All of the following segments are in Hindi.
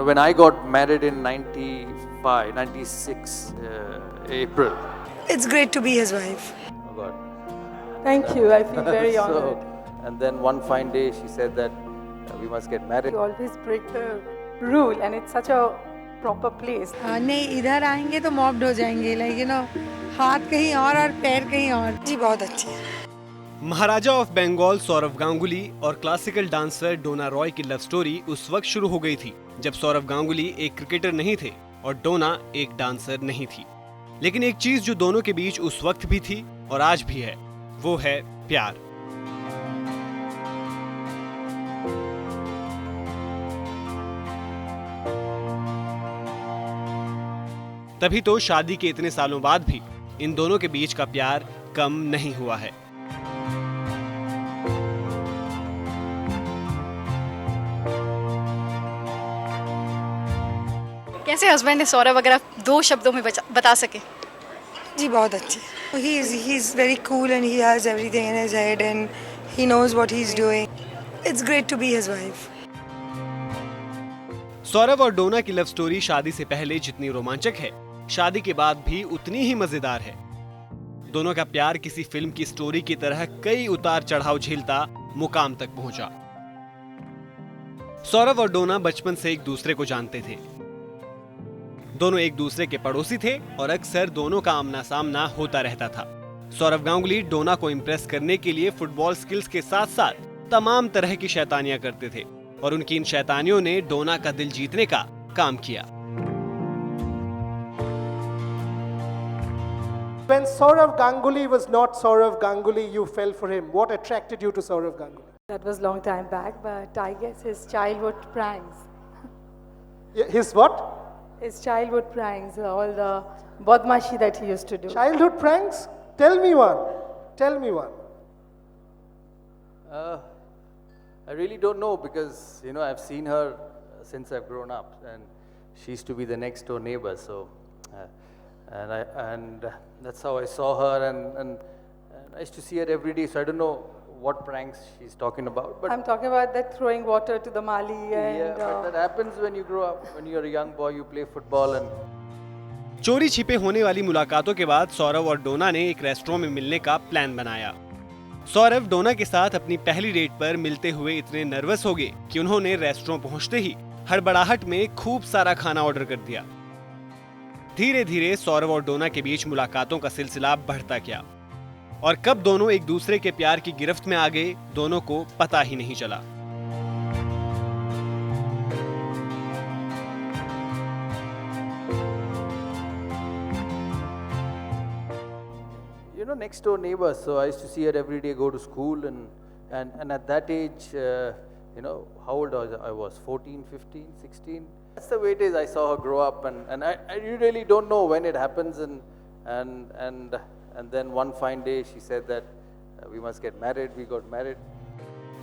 when I got married in 95, 96 April. It's great to be his wife. Oh God. Thank you. I feel very honored. And then one fine day she said that we must get married. You always break the rule, and it's such a proper place. नहीं इधर आएंगे तो मॉब्ड हो जाएंगे लाइक यू नो हाथ कहीं और पैर कहीं और जी बहुत अच्छे हैं। महाराजा ऑफ बंगाल सौरव गांगुली और क्लासिकल डांसर डोना रॉय की लव स्टोरी उस वक्त शुरू हो गई थी जब सौरव गांगुली एक क्रिकेटर नहीं थे और डोना एक डांसर नहीं थी। लेकिन एक चीज जो दोनों के बीच उस वक्त भी थी और आज भी है, वो है प्यार। तभी तो शादी के इतने सालों बाद भी इन दोनों के बीच का प्यार कम नहीं हुआ है। कैसे हस्बैंड है सौरव, अगर आप 2 शब्दों में बता सके? जी बहुत अच्छे। He is very cool and he has everything in his head and he knows what he's doing. It's great to be his wife. Saurav और डोना की लव स्टोरी शादी से पहले जितनी रोमांचक है, शादी के बाद भी उतनी ही मजेदार है। दोनों का प्यार किसी फिल्म की स्टोरी की तरह कई उतार चढ़ाव झेलता मुकाम तक पहुंचा। सौरव और डोना बचपन से एक दूसरे को जानते थे। दोनों एक दूसरे के पड़ोसी थे और अक्सर दोनों का आमना सामना होता रहता था। सौरव गांगुली डोना को इम्प्रेस करने के लिए फुटबॉल स्किल्स के साथ साथ तमाम तरह की शैतानियां करते थे और उनकी इन शैतानियों ने डोना का दिल जीतने का काम किया। When Saurav Ganguly was not Saurav Ganguly, you fell for him. What attracted you to Saurav Ganguly? That was long time back, but I guess his childhood pranks. His what? His childhood pranks, all the badmashi that he used to do. Childhood pranks? Tell me one. Tell me one. I really don't know because I've seen her since I've grown up, and she used to be the next door neighbor. So, and that's how I saw her, and I used to see her every day. So I don't know what pranks she's talking about. But I'm talking about that throwing water to the mali and. Yeah, but that happens when you grow up. When you're a young boy, you play football and. चोरी छिपे होने वाली मुलाकातों के बाद सौरव और डोना ने एक रेस्टोरेंट में मिलने का प्लान बनाया। सौरव डोना के साथ अपनी पहली डेट पर मिलते हुए इतने नर्वस हो गए कि उन्होंने रेस्टोरेंट पहुंचते ही हड़बड़ाहट में खूब सारा खाना ऑर्डर कर दिया। धीरे धीरे सौरव और डोना के बीच मुलाकातों का सिलसिला बढ़ता गया और कब दोनों एक दूसरे के प्यार की गिरफ्त में आ गए, दोनों को पता ही नहीं चला। Next door neighbor, so I used to see her every day go to school, and at that age, how old I was 14, 15, 16. That's the way it is. I saw her grow up, and I really don't know when it happens, and then one fine day she said that we must get married. We got married.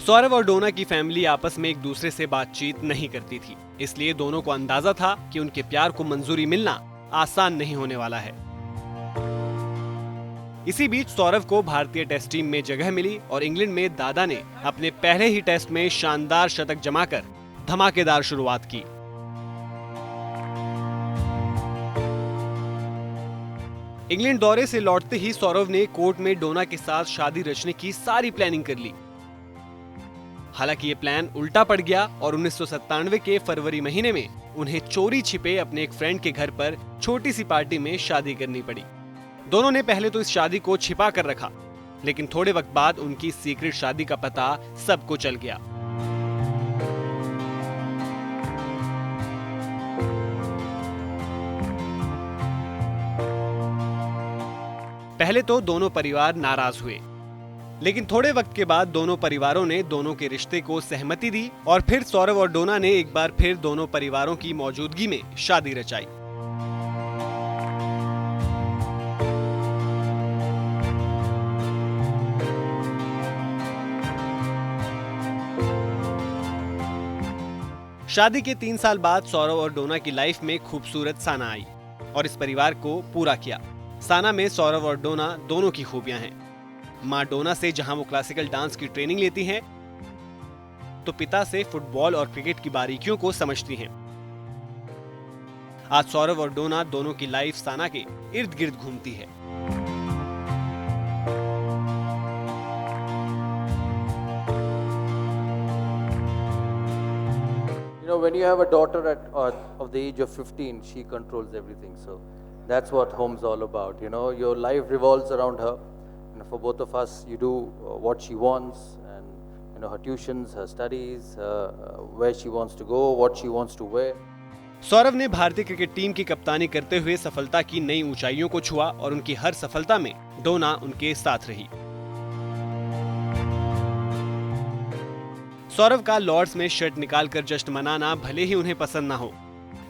Saurav और डोना की फैमिली आपस में एक दूसरे से बातचीत नहीं करती थी, इसलिए दोनों को अंदाजा था कि उनके प्यार को मंजूरी मिलना आसान नहीं होने वाला है। इसी बीच सौरव को भारतीय टेस्ट टीम में जगह मिली और इंग्लैंड में दादा ने अपने पहले ही टेस्ट में शानदार शतक जमाकर धमाकेदार शुरुआत की। इंग्लैंड दौरे से लौटते ही सौरव ने कोर्ट में डोना के साथ शादी रचने की सारी प्लानिंग कर ली। हालांकि ये प्लान उल्टा पड़ गया और 1997 के फरवरी महीने में उन्हें चोरी छिपे अपने एक फ्रेंड के घर पर छोटी सी पार्टी में शादी करनी पड़ी। दोनों ने पहले तो इस शादी को छिपा कर रखा, लेकिन थोड़े वक्त बाद उनकी सीक्रेट शादी का पता सबको चल गया। पहले तो दोनों परिवार नाराज हुए, लेकिन थोड़े वक्त के बाद दोनों परिवारों ने दोनों के रिश्ते को सहमति दी और फिर सौरव और डोना ने एक बार फिर दोनों परिवारों की मौजूदगी में शादी रचाई। शादी के 3 साल बाद सौरव और डोना की लाइफ में खूबसूरत साना आई और इस परिवार को पूरा किया। साना में सौरव और डोना दोनों की खूबियां हैं। माँ डोना से जहां वो क्लासिकल डांस की ट्रेनिंग लेती हैं, तो पिता से फुटबॉल और क्रिकेट की बारीकियों को समझती हैं। आज सौरव और डोना दोनों की लाइफ साना के इर्द गिर्द घूमती है। You know, when you have a daughter of the age of 15, she controls everything. So that's what home's all about. You know, your life revolves around her. And for both of us, you do what she wants, and you know, her tuitions, her studies, where she wants to go, what she wants to wear. Saurav ने भारतीय क्रिकेट टीम की कप्तानी करते हुए सफलता की नई ऊंचाइयों को छुआ और उनकी हर सफलता में डोना उनके साथ रही। सौरव का लॉर्ड्स में शर्ट निकालकर जश्न मनाना भले ही उन्हें पसंद ना हो,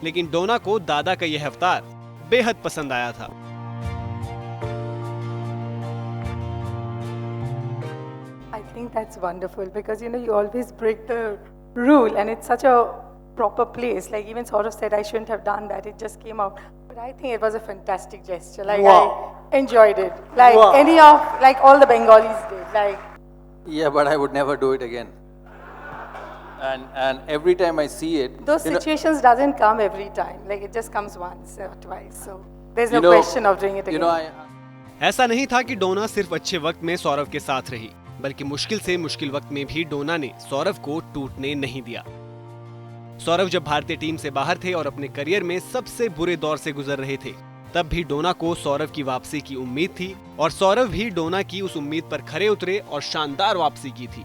लेकिन डोना को दादा का यह अवतार बेहद पसंद आया था। I think that's wonderful because you always break the rule and it's such a proper place. Like even Saurav said, I shouldn't have done that. It just came out. But I think it was a fantastic gesture. Like Wow. I enjoyed it. Like Wow. like all the Bengalis did. Like Yeah, but I would never do it again. And every time I see it, those you know, situations doesn't come every time. Like it just comes once or twice. So there's no you know, question of doing it again. You know, ऐसा नहीं था कि डोना सिर्फ अच्छे वक्त में सौरव के साथ रही, बल्कि मुश्किल से मुश्किल वक्त में भी डोना ने सौरव को टूटने नहीं दिया। सौरव जब भारतीय टीम से बाहर थे और अपने करियर में सबसे बुरे दौर से गुजर रहे थे, तब भी डोना को सौरव की वापसी की उम्मीद थी और सौरव भी डोना की उस उम्मीद पर खरे उतरे और शानदार वापसी की थी।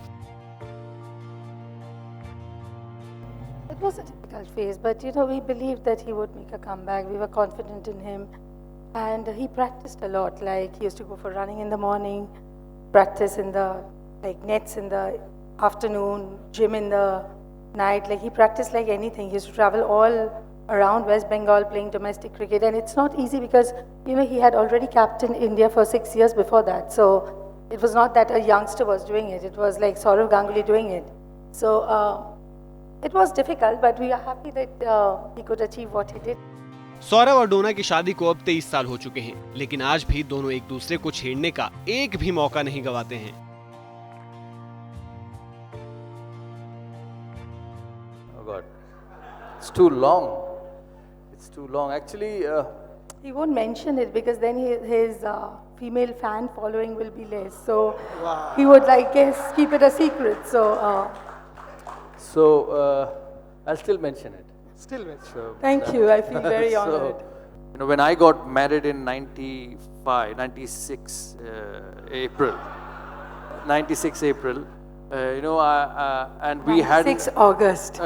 It was a difficult phase, but we believed that he would make a comeback. We were confident in him, and he practiced a lot. Like he used to go for running in the morning, practice in the nets in the afternoon, gym in the night. Like he practiced like anything. He used to travel all around West Bengal playing domestic cricket, and it's not easy because he had already captained India for 6 years before that. So it was not that a youngster was doing it. It was like Saurav Ganguly doing it. So it was difficult, but we are happy that he could achieve what he did. Saurav और डोना की शादी को अब 23 साल हो चुके हैं, लेकिन आज भी दोनों एक दूसरे को छेड़ने का एक भी मौका नहीं गंवाते हैं। oh God, it's too long. It's too long. Actually, He won't mention it because then his female fan following will be less. So he would keep it a secret. so I'll still mention it. Still with you. So, Thank you. I feel very honored. So, when I got married in 96 April, and we had 6 August.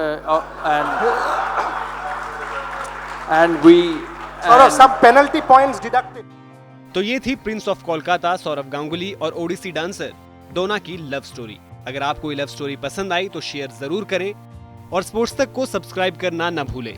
and we Saurav, some penalty points deducted. तो ये थी प्रिंस ऑफ कोलकाता सौरव गांगुली और ओडिसी डांसर डोना की लव स्टोरी। अगर आपको ये लव स्टोरी पसंद आई तो शेयर जरूर करें और स्पोर्ट्स तक को सब्सक्राइब करना न भूलें।